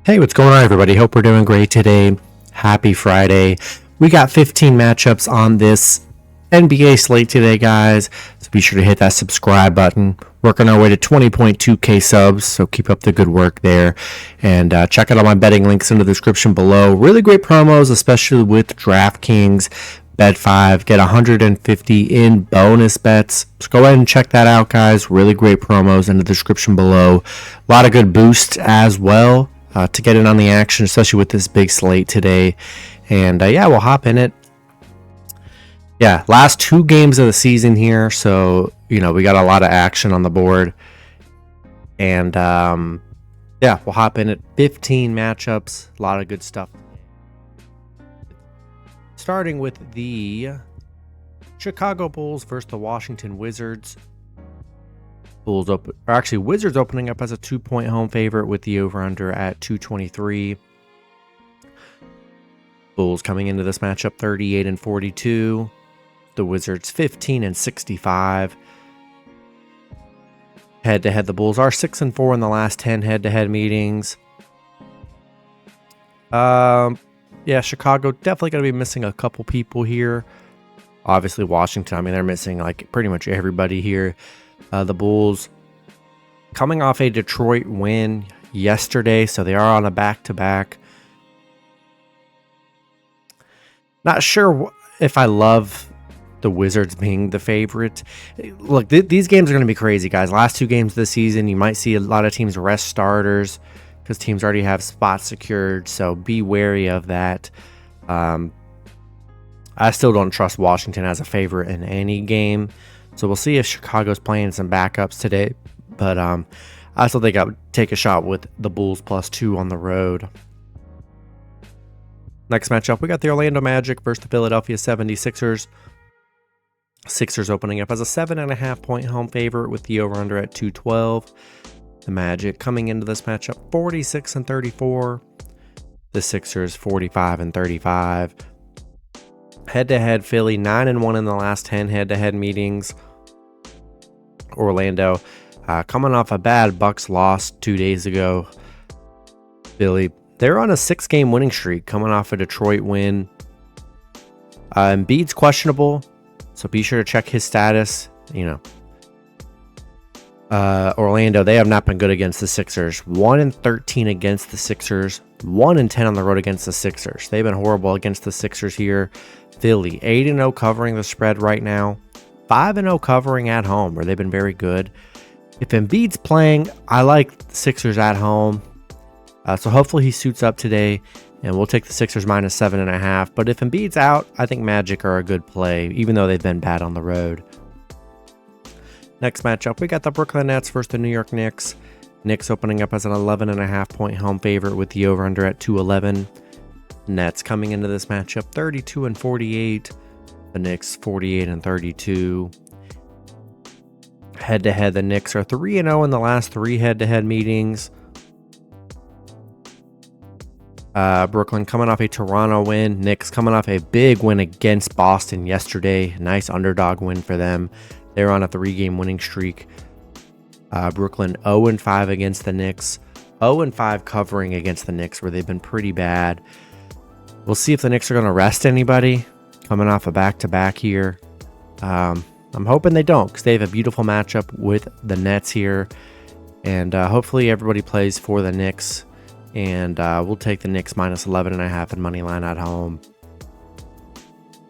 Hey, what's going on, everybody? Hope we're doing great today. Happy Friday. We got 15 matchups on this NBA slate today, guys. So be sure to hit that subscribe button. Working our way to 20.2K subs, so keep up the good work there. And check out all my betting links in the description below. Really great promos, especially with DraftKings. Bet 5, get 150 in bonus bets. So go ahead and check that out, guys. Really great promos in the description below. A lot of good boosts as well. To get in on the action, especially with this big slate today. And yeah, we'll hop in it. Yeah, last 2 games of the season here, so we got a lot of action on the board. And yeah, we'll hop in it. 15 matchups, a lot of good stuff. Starting with the Chicago Bulls versus the Washington Wizards. Wizards opening up as a 2-point home favorite with the over-under at 223. Bulls coming into this matchup 38-42. The Wizards 15-65. Head-to-head, the Bulls are 6-4 in the last 10 head-to-head meetings. Yeah, Chicago definitely going to be missing a couple people here. Obviously, Washington, they're missing like pretty much everybody here. The Bulls coming off a Detroit win yesterday, so they are on a back-to-back. Not sure if I love the Wizards being the favorite. Look, these games are going to be crazy, guys. Last 2 games of the season, you might see a lot of teams rest starters because teams already have spots secured, so be wary of that. I still don't trust Washington as a favorite in any game. So we'll see if Chicago's playing some backups today. But I still think I would take a shot with the Bulls +2 on the road. Next matchup, we got the Orlando Magic versus the Philadelphia 76ers. Sixers opening up as a 7.5-point home favorite with the over-under at 212. The Magic coming into this matchup 46-34. The Sixers 45-35. Head-to-head, Philly 9-1 in the last 10 head-to-head meetings. Orlando coming off a bad Bucks loss 2 days ago. Philly, they're on a 6-game winning streak coming off a Detroit win. Embiid's questionable, so be sure to check his status. Orlando, they have not been good against the Sixers. 1-13 against the Sixers. 1-10 on the road against the Sixers. They've been horrible against the Sixers here. Philly, 8-0 covering the spread right now. 5-0 covering at home, where they've been very good. If Embiid's playing, I like the Sixers at home. So hopefully he suits up today, and we'll take the Sixers -7.5. But if Embiid's out, I think Magic are a good play, even though they've been bad on the road. Next matchup, we got the Brooklyn Nets versus the New York Knicks. Knicks opening up as an 11.5-point home favorite with the over-under at 211. Nets coming into this matchup 32-48. The Knicks 48-32. Head-to-head, the Knicks are 3-0 in the last 3 head-to-head meetings. Brooklyn coming off a Toronto win. Knicks coming off a big win against Boston yesterday. Nice underdog win for them. They're on a 3-game winning streak. Brooklyn 0-5 against the Knicks. 0-5 covering against the Knicks, where they've been pretty bad. We'll see if the Knicks are going to rest anybody coming off a back-to-back here. I'm hoping they don't, because they have a beautiful matchup with the Nets here. And hopefully everybody plays for the Knicks. And we'll take the Knicks -11.5 in money line at home.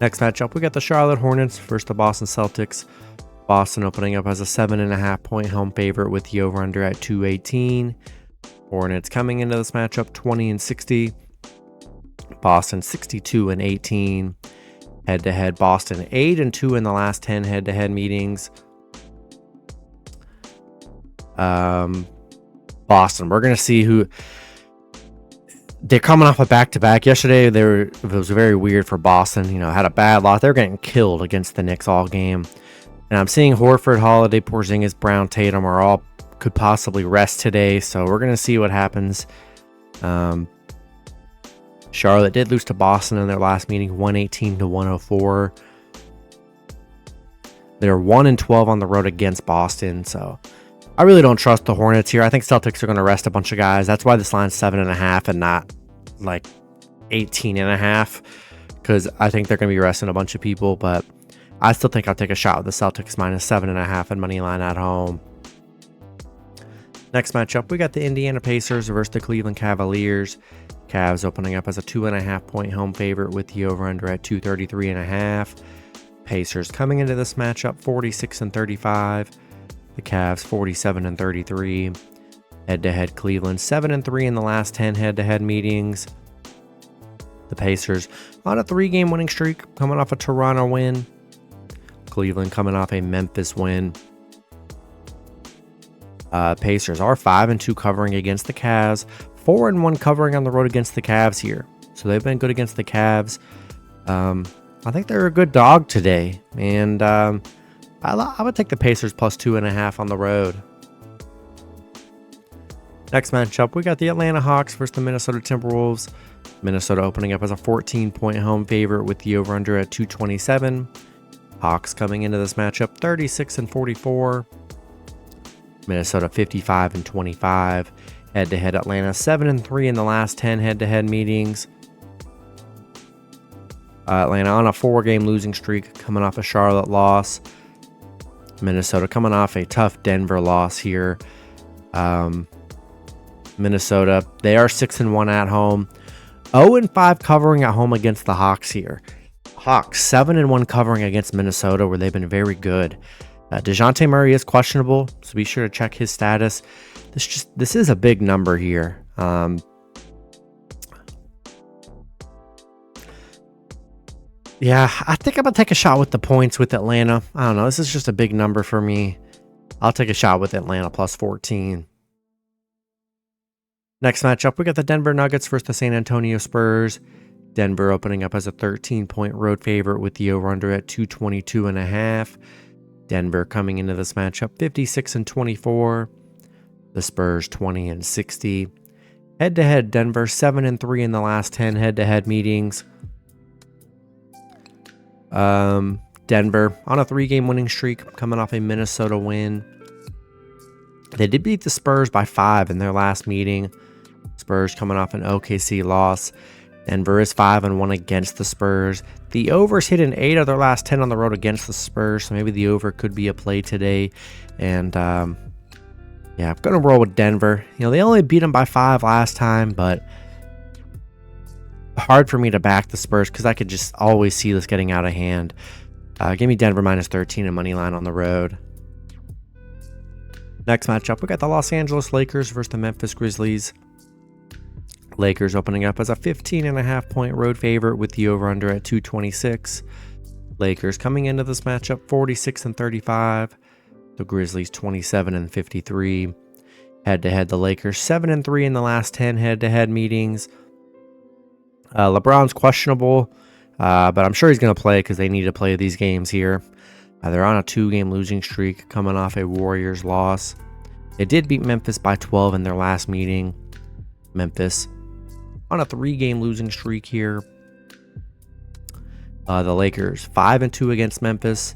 Next matchup, we got the Charlotte Hornets versus the Boston Celtics. Boston opening up as a 7.5-point home favorite with the over-under at 218. Hornets coming into this matchup 20-60. Boston 62-18. Head-to-head, Boston 8-2 in the last 10 head-to-head meetings. Boston, we're going to see who... They're coming off a back-to-back. Yesterday, it was very weird for Boston. Had a bad loss. They're getting killed against the Knicks all game. And I'm seeing Horford, Holiday, Porzingis, Brown, Tatum are all could possibly rest today. So we're going to see what happens. Charlotte did lose to Boston in their last meeting, 118-104. They're 1-12 on the road against Boston. So I really don't trust the Hornets here. I think Celtics are going to rest a bunch of guys. That's why this line's 7.5 and not like 18.5, because I think they're going to be resting a bunch of people. But I still think I'll take a shot with the Celtics minus 7.5 and money line at home. Next matchup, we got the Indiana Pacers versus the Cleveland Cavaliers. Cavs opening up as a 2.5 point home favorite with the over-under at 233.5. Pacers coming into this matchup 46-35. The Cavs 47-33. Head-to-head Cleveland 7-3 in the last 10 head-to-head meetings. The Pacers on a 3-game winning streak, coming off a Toronto win. Cleveland coming off a Memphis win. Pacers are 5-2 covering against the Cavs, 4-1 covering on the road against the Cavs here. So they've been good against the Cavs. I think they're a good dog today, and I would take the Pacers plus 2.5 on the road. Next matchup, we got the Atlanta Hawks versus the Minnesota Timberwolves. Minnesota opening up as a 14-point home favorite with the over-under at 227. Hawks coming into this matchup 36-44. Minnesota 55-25. Head-to-head Atlanta 7-3 in the last 10 head-to-head meetings. Atlanta on a 4-game losing streak, coming off a Charlotte loss. Minnesota coming off a tough Denver loss here. Minnesota, they are 6-1 at home. 0-5 covering at home against the Hawks here. Hawks 7-1 covering against Minnesota, where they've been very good. DeJounte Murray is questionable, so be sure to check his status. This is a big number here. Yeah, I think I'm going to take a shot with the points with Atlanta. I don't know. This is just a big number for me. I'll take a shot with Atlanta plus 14. Next matchup, we got the Denver Nuggets versus the San Antonio Spurs. Denver opening up as a 13-point road favorite with the over-under at 222.5. Denver coming into this matchup 56-24. The Spurs 20-60. Head-to-head, Denver 7-3 in the last 10 head-to-head meetings. Denver on a 3-game winning streak, coming off a Minnesota win. They did beat the Spurs by 5 in their last meeting. Spurs coming off an OKC loss. Denver is 5-1 against the Spurs. The overs hit in 8 of their last 10 on the road against the Spurs, so maybe the over could be a play today. And yeah, I'm going to roll with Denver. You know, they only beat them by 5 last time, but hard for me to back the Spurs because I could just always see this getting out of hand. Give me Denver minus 13 and money line on the road. Next matchup, we got the Los Angeles Lakers versus the Memphis Grizzlies. Lakers opening up as a 15.5 point road favorite with the over-under at 226. Lakers coming into this matchup 46-35. The Grizzlies 27-53. Head-to-head, the Lakers 7-3 in the last 10 head-to-head meetings. LeBron's questionable, but I'm sure he's going to play because they need to play these games here. They're on a 2-game losing streak, coming off a Warriors loss. They did beat Memphis by 12 in their last meeting. Memphis on a 3-game losing streak here. The Lakers 5-2 against Memphis,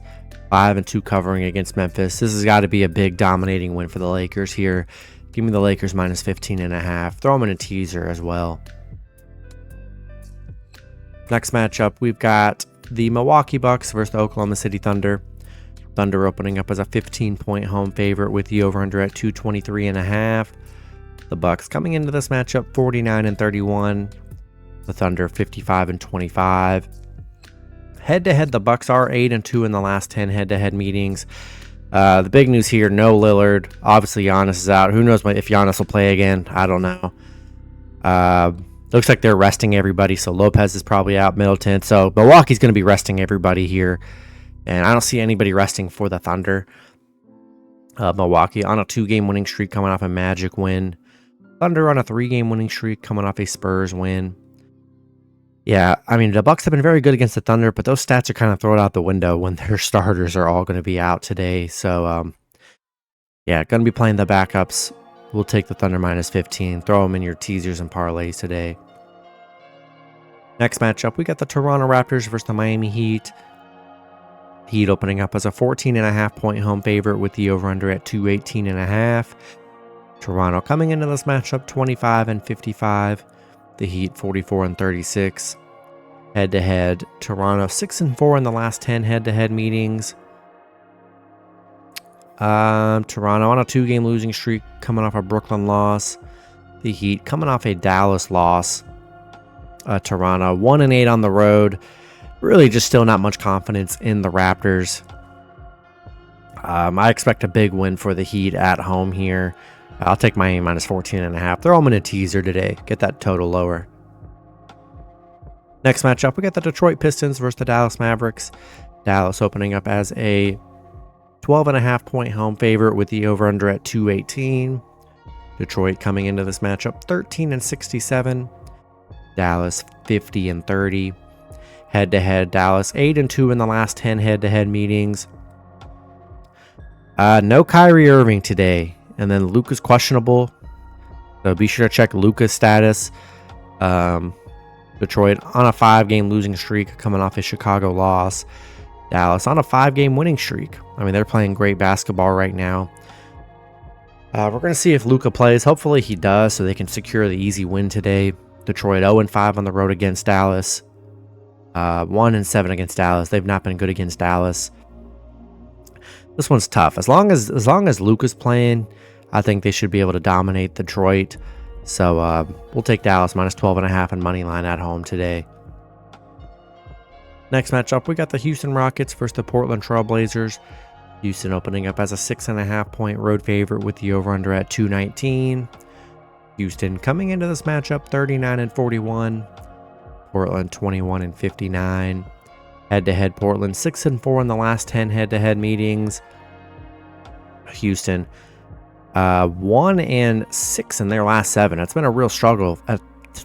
5-2 covering against Memphis. This has got to be a big dominating win for the Lakers here. Give me the Lakers minus 15.5. Throw them in a teaser as well. Next matchup, we've got the Milwaukee Bucks versus the Oklahoma City Thunder. Thunder opening up as a 15-point home favorite with the over-under at 223.5. The Bucks coming into this matchup 49-31. The Thunder 55-25. Head-to-head, the Bucks are 8-2 in the last 10 head-to-head meetings. The big news here, no Lillard. Obviously, Giannis is out. Who knows if Giannis will play again? I don't know. Looks like they're resting everybody, so Lopez is probably out, Middleton. So Milwaukee's going to be resting everybody here. And I don't see anybody resting for the Thunder. Milwaukee on a 2-game winning streak coming off a Magic win. Thunder on a 3-game winning streak coming off a Spurs win. Yeah, I mean, the Bucks have been very good against the Thunder, but those stats are kind of thrown out the window when their starters are all going to be out today. So, yeah, going to be playing the backups. We'll take the Thunder minus 15. Throw them in your teasers and parlays today. Next matchup, we got the Toronto Raptors versus the Miami Heat. Heat opening up as a 14.5-point home favorite with the over-under at 218.5. Toronto coming into this matchup 25-55. The Heat 44-36. Head-to-head, Toronto 6-4 in the last 10 head-to-head meetings. Toronto on a 2-game losing streak, coming off a Brooklyn loss. The Heat coming off a Dallas loss. Toronto 1-8 on the road. Really just still not much confidence in the Raptors. I expect a big win for the Heat at home here. I'll take Miami minus 14.5. They're all in a teaser today. Get that total lower. Next matchup, we got the Detroit Pistons versus the Dallas Mavericks. Dallas opening up as a 12.5-point home favorite with the over-under at 218. Detroit coming into this matchup 13-67. Dallas 50-30. Head-to-head, Dallas 8-2 in the last 10 head-to-head meetings. No Kyrie Irving today. And then Luka's questionable. So be sure to check Luka's status. Detroit on a 5-game losing streak coming off a Chicago loss. Dallas on a 5-game winning streak. I mean, they're playing great basketball right now. We're going to see if Luka plays. Hopefully he does so they can secure the easy win today. Detroit 0-5 on the road against Dallas. 1-7 against Dallas. They've not been good against Dallas. This one's tough. As long as Luka's playing, I think they should be able to dominate Detroit. So we'll take Dallas minus 12.5 and money line at home today. Next matchup, we got the Houston Rockets versus the Portland Trail Blazers. Houston opening up as a 6.5-point road favorite with the over-under at 219. Houston coming into this matchup 39-41. Portland 21-59. Head-to-head, Portland 6-4 in the last 10 head-to-head meetings. Houston 1-6 in their last 7. It's been a real struggle to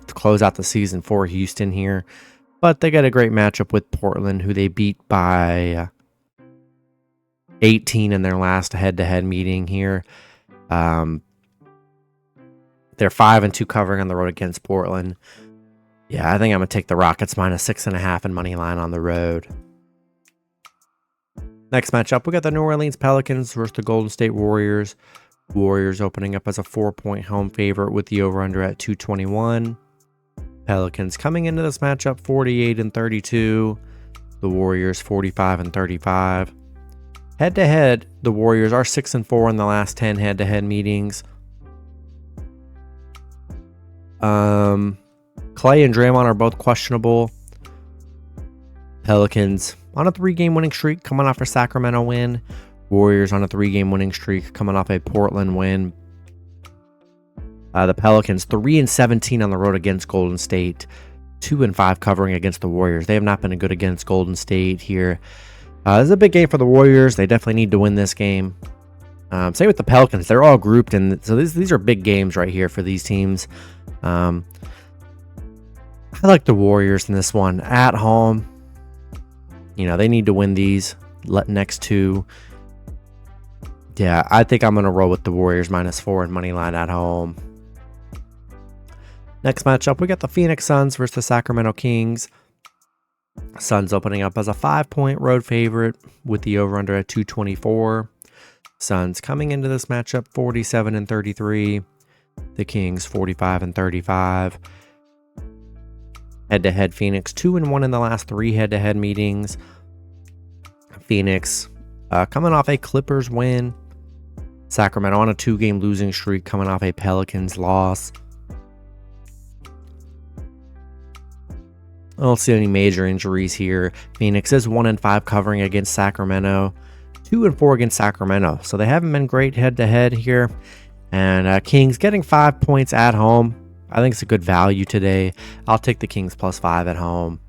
close out the season for Houston here, but they got a great matchup with Portland, who they beat by 18 in their last head-to-head meeting here. They're 5-2 covering on the road against Portland. Yeah, I think I'm going to take the Rockets minus 6.5 and money line on the road. Next matchup, we got the New Orleans Pelicans versus the Golden State Warriors. Warriors opening up as a 4-point home favorite with the over-under at 221. Pelicans coming into this matchup 48-32. The Warriors 45-35. Head-to-head, the Warriors are 6-4 in the last 10 head-to-head meetings. Clay and Draymond are both questionable. Pelicans on a 3-game winning streak, coming off a Sacramento win. Warriors on a 3-game winning streak, coming off a Portland win. The Pelicans 3-17 on the road against Golden State, 2-5 covering against the Warriors. They have not been good against Golden State here. This is a big game for the Warriors. They definitely need to win this game. Same with the Pelicans. They're all grouped, and so these are big games right here for these teams. I like the Warriors in this one at home. You know, they need to win these next 2. Yeah, I think I'm going to roll with the Warriors minus 4 and money line at home. Next matchup, we got the Phoenix Suns versus the Sacramento Kings. Suns opening up as a 5-point road favorite with the over-under at 224. Suns coming into this matchup 47-33. The Kings 45-35. Head-to-head, Phoenix 2-1 in the last 3 head-to-head meetings. Phoenix coming off a Clippers win. Sacramento on a 2-game losing streak, coming off a Pelicans loss. I don't see any major injuries here. Phoenix is 1-5 covering against Sacramento, 2-4 against Sacramento. So they haven't been great head-to-head here. And Kings getting 5 points at home. I think it's a good value today. I'll take the Kings plus 5 at home.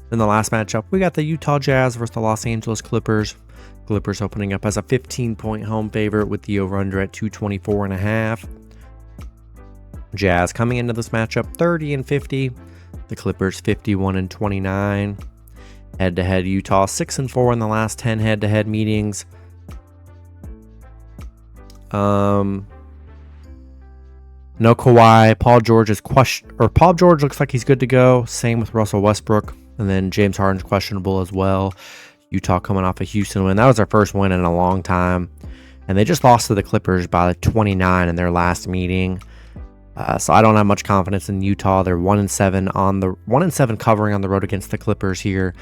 In the last matchup, we got the Utah Jazz versus the Los Angeles Clippers. Clippers opening up as a 15-point home favorite with the over-under at 224.5. Jazz coming into this matchup 30-50. The Clippers 51-29. Head-to-head, Utah 6-4 in the last 10 head-to-head meetings. No Kawhi. Paul George looks like he's good to go. Same with Russell Westbrook. And then James Harden's questionable as well. Utah coming off a Houston win. That was their first win in a long time. And they just lost to the Clippers by 29 in their last meeting. So I don't have much confidence in Utah. They're 1-7 covering on the road against the Clippers here.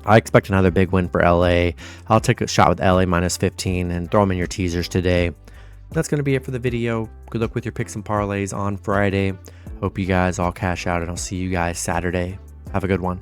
I expect another big win for LA. I'll take a shot with LA -15 and throw them in your teasers today. That's going to be it for the video. Good luck with your picks and parlays on Friday. Hope you guys all cash out, and I'll see you guys Saturday. Have a good one.